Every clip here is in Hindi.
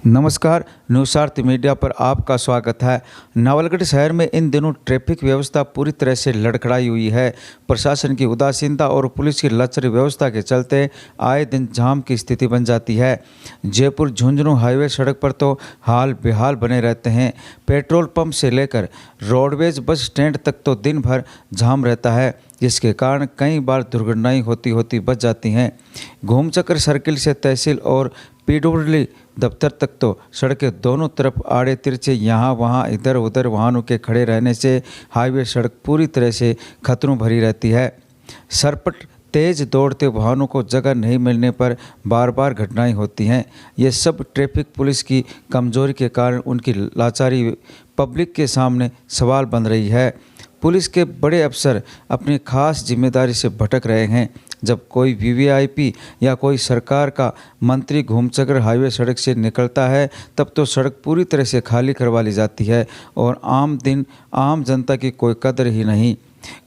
नमस्कार, न्यूज़ मीडिया पर आपका स्वागत है। नवलगढ़ शहर में इन दिनों ट्रैफिक व्यवस्था पूरी तरह से लड़खड़ाई हुई है। प्रशासन की उदासीनता और पुलिस की लचर व्यवस्था के चलते आए दिन जाम की स्थिति बन जाती है। जयपुर झुंझुनू हाईवे सड़क पर तो हाल बेहाल बने रहते हैं। पेट्रोल पंप से लेकर रोडवेज बस स्टैंड तक तो दिन भर जाम रहता है, जिसके कारण कई बार दुर्घटनाएं होती बच जाती हैं। घूमचक्र सर्किल से तहसील और पीडब्ल्यूडी दफ्तर तक तो सड़कें दोनों तरफ आड़े तिरछे यहाँ वहाँ इधर उधर वाहनों के खड़े रहने से हाईवे सड़क पूरी तरह से खतरों भरी रहती है। सरपट तेज दौड़ते वाहनों को जगह नहीं मिलने पर बार बार घटनाएं होती हैं। ये सब ट्रैफिक पुलिस की कमजोरी के कारण उनकी लाचारी पब्लिक के सामने सवाल बन रही है। पुलिस के बड़े अफसर अपनी खास जिम्मेदारी से भटक रहे हैं। जब कोई वीवीआईपी या कोई सरकार का मंत्री घूमचक्र हाईवे सड़क से निकलता है, तब तो सड़क पूरी तरह से खाली करवा ली जाती है और आम जनता की कोई कदर ही नहीं।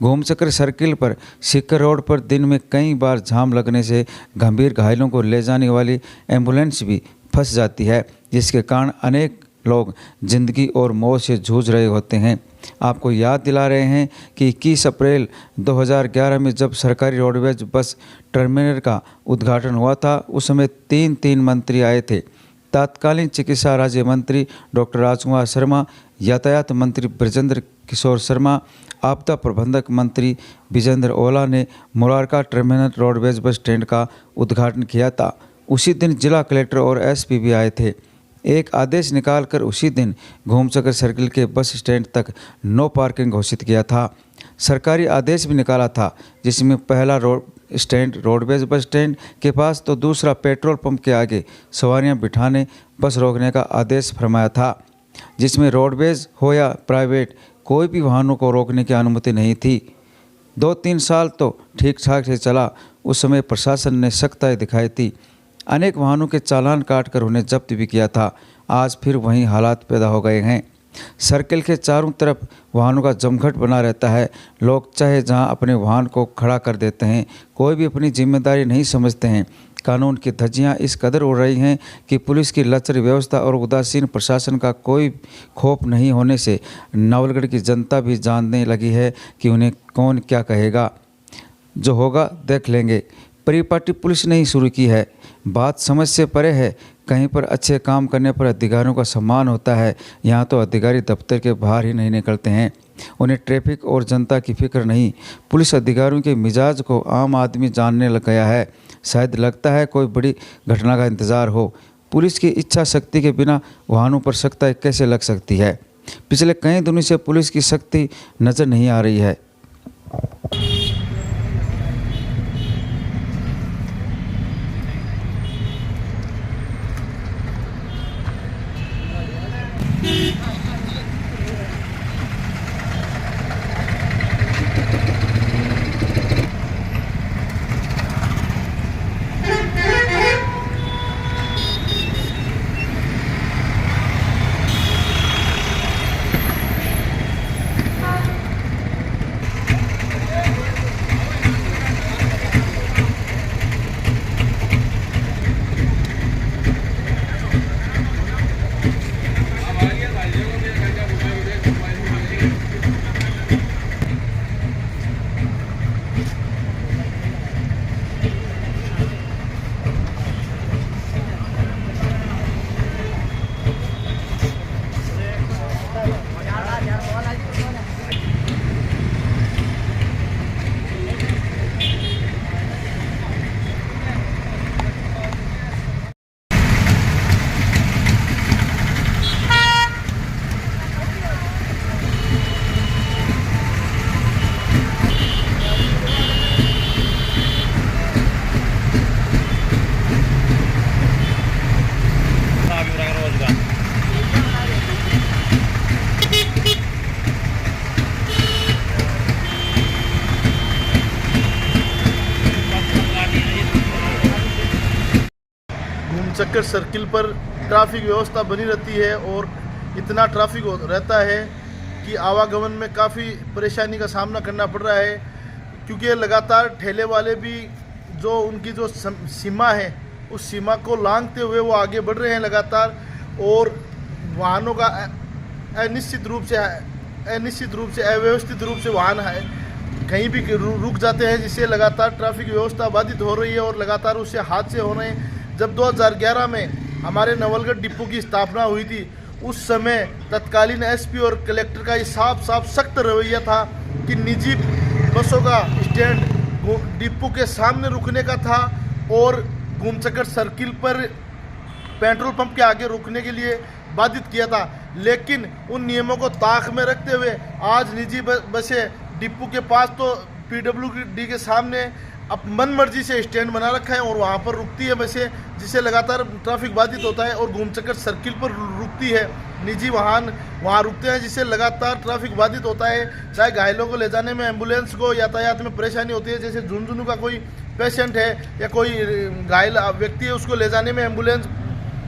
घूमचक्र सर्किल पर सिक्कर रोड पर दिन में कई बार जाम लगने से गंभीर घायलों को ले जाने वाली एम्बुलेंस भी फंस जाती है, जिसके कारण अनेक लोग जिंदगी और मौत से जूझ रहे होते हैं। आपको याद दिला रहे हैं कि 21 अप्रैल 2011 में जब सरकारी रोडवेज बस टर्मिनल का उद्घाटन हुआ था, उस समय तीन मंत्री आए थे। तत्कालीन चिकित्सा राज्य मंत्री डॉक्टर राजकुमार शर्मा, यातायात मंत्री ब्रजेंद्र किशोर शर्मा, आपदा प्रबंधक मंत्री विजेंद्र ओला ने Murarka terminal roadways bus stand का उद्घाटन किया था। उसी दिन जिला कलेक्टर और एसपी भी आए थे। एक आदेश निकालकर उसी दिन घूमचक्र सर्किल के बस स्टैंड तक नो पार्किंग घोषित किया था। सरकारी आदेश भी निकाला था, जिसमें पहला स्टैंड रोडवेज बस स्टैंड के पास तो दूसरा पेट्रोल पंप के आगे सवारियां बिठाने बस रोकने का आदेश फरमाया था, जिसमें रोडवेज हो या प्राइवेट कोई भी वाहनों को रोकने की अनुमति नहीं थी। 2-3 साल तो ठीक ठाक से चला। उस समय प्रशासन ने सख्ताई दिखाई थी, अनेक वाहनों के चालान काटकर उन्हें जब्त भी किया था। आज फिर वही हालात पैदा हो गए हैं। सर्किल के चारों तरफ वाहनों का जमघट बना रहता है। लोग चाहे जहां अपने वाहन को खड़ा कर देते हैं, कोई भी अपनी जिम्मेदारी नहीं समझते हैं। कानून की धज्जियां इस कदर उड़ रही हैं कि पुलिस की लचर व्यवस्था और उदासीन प्रशासन का कोई खौफ नहीं होने से नवलगढ़ की जनता भी जानने लगी है कि उन्हें कौन क्या कहेगा। जो होगा देख लेंगे। परिपाटी पुलिस ने ही शुरू की है। बात समझ से परे है। कहीं पर अच्छे काम करने पर अधिकारियों का सम्मान होता है, यहाँ तो अधिकारी दफ्तर के बाहर ही नहीं निकलते हैं। उन्हें ट्रैफिक और जनता की फिक्र नहीं। पुलिस अधिकारियों के मिजाज को आम आदमी जानने लग गया है। शायद लगता है कोई बड़ी घटना का इंतज़ार हो। पुलिस की इच्छा शक्ति के बिना वाहनों पर सख्ती कैसे लग सकती है? पिछले कई दिनों से पुलिस की सख्ती नज़र नहीं आ रही है। चक्कर सर्किल पर ट्रैफिक व्यवस्था बनी रहती है और इतना ट्रैफिक रहता है कि आवागमन में काफ़ी परेशानी का सामना करना पड़ रहा है, क्योंकि लगातार ठेले वाले भी जो उनकी जो सीमा है उस सीमा को लांघते हुए वो आगे बढ़ रहे हैं लगातार। और वाहनों का अनिश्चित रूप से अव्यवस्थित रूप से वाहन है कहीं भी रुक जाते हैं, जिससे लगातार ट्रैफिक व्यवस्था बाधित हो रही है और लगातार उससे हादसे हो रहे हैं। जब 2011 में हमारे नवलगढ़ डिपो की स्थापना हुई थी, उस समय तत्कालीन एसपी और कलेक्टर का ये साफ सख्त रवैया था कि निजी बसों का स्टैंड डिपो के सामने रुकने का था और घूमचक्कर सर्किल पर पेट्रोल पंप के आगे रुकने के लिए बाधित किया था। लेकिन उन नियमों को ताक में रखते हुए आज निजी बसें डिपो के पास तो पीडब्ल्यूडी के सामने अब मन मर्जी से स्टैंड बना रखा है और वहाँ पर रुकती है बसें, जिससे लगातार ट्रैफिक बाधित होता है। और घूमचक्कर सर्किल पर रुकती है निजी वाहन, वहाँ रुकते हैं, जिससे लगातार ट्रैफिक बाधित होता है। चाहे घायलों को ले जाने में, एम्बुलेंस को यातायात में परेशानी होती है, जैसे झुंझुनू का कोई पेशेंट है या कोई घायल व्यक्ति है, उसको ले जाने में एम्बुलेंस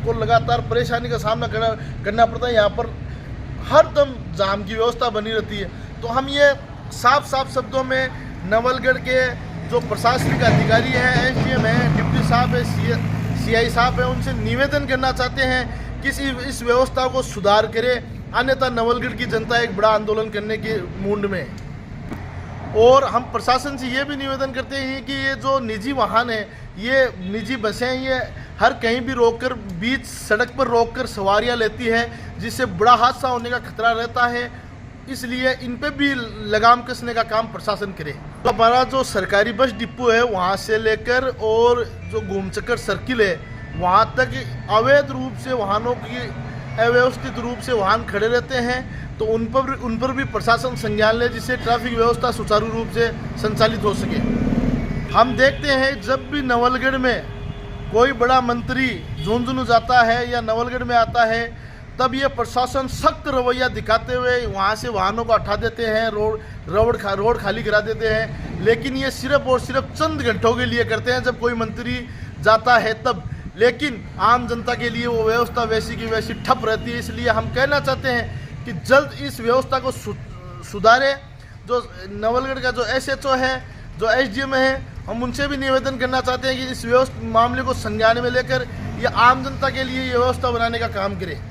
को लगातार परेशानी का सामना करना पड़ता है। यहाँ पर हर दम जाम की व्यवस्था बनी रहती है। तो हम ये साफ शब्दों में नवलगढ़ के जो प्रशासनिक अधिकारी हैं, एसडीएम हैं, डिप्टी साहब है, सीआई साहब है, उनसे निवेदन करना चाहते हैं कि इस व्यवस्था को सुधार करें, अन्यथा नवलगढ़ की जनता एक बड़ा आंदोलन करने के मूड में है। और हम प्रशासन से ये भी निवेदन करते हैं कि ये जो निजी वाहन है, ये निजी बसें हैं, ये हर कहीं भी रोककर बीच सड़क पर रोककर सवारियां लेती है, जिससे बड़ा हादसा होने का खतरा रहता है। इसलिए इन पे भी लगाम कसने का काम प्रशासन करे। तो हमारा जो सरकारी बस डिपो है, वहाँ से लेकर और जो घूमचक्कर सर्किल है, वहाँ तक अवैध रूप से वाहनों की अव्यवस्थित रूप से वाहन खड़े रहते हैं। तो उन पर भी प्रशासन संज्ञान ले, जिससे ट्रैफिक व्यवस्था सुचारू रूप से संचालित हो सके। हम देखते हैं जब भी नवलगढ़ में कोई बड़ा मंत्री झुंझुनू जाता है या नवलगढ़ में आता है, तब ये प्रशासन सख्त रवैया दिखाते हुए वहाँ से वाहनों को हटा देते हैं, रोड खाली करा देते हैं। लेकिन ये सिर्फ और सिर्फ चंद घंटों के लिए करते हैं, जब कोई मंत्री जाता है तब। लेकिन आम जनता के लिए वो व्यवस्था वैसी की वैसी ठप रहती है। इसलिए हम कहना चाहते हैं कि जल्द इस व्यवस्था को सुधारें। जो नवलगढ़ का जो एसएचओ है, जो एसडीएम है, हम उनसे भी निवेदन करना चाहते हैं कि इस मामले को संज्ञान में लेकर ये आम जनता के लिए ये व्यवस्था बनाने का काम करें।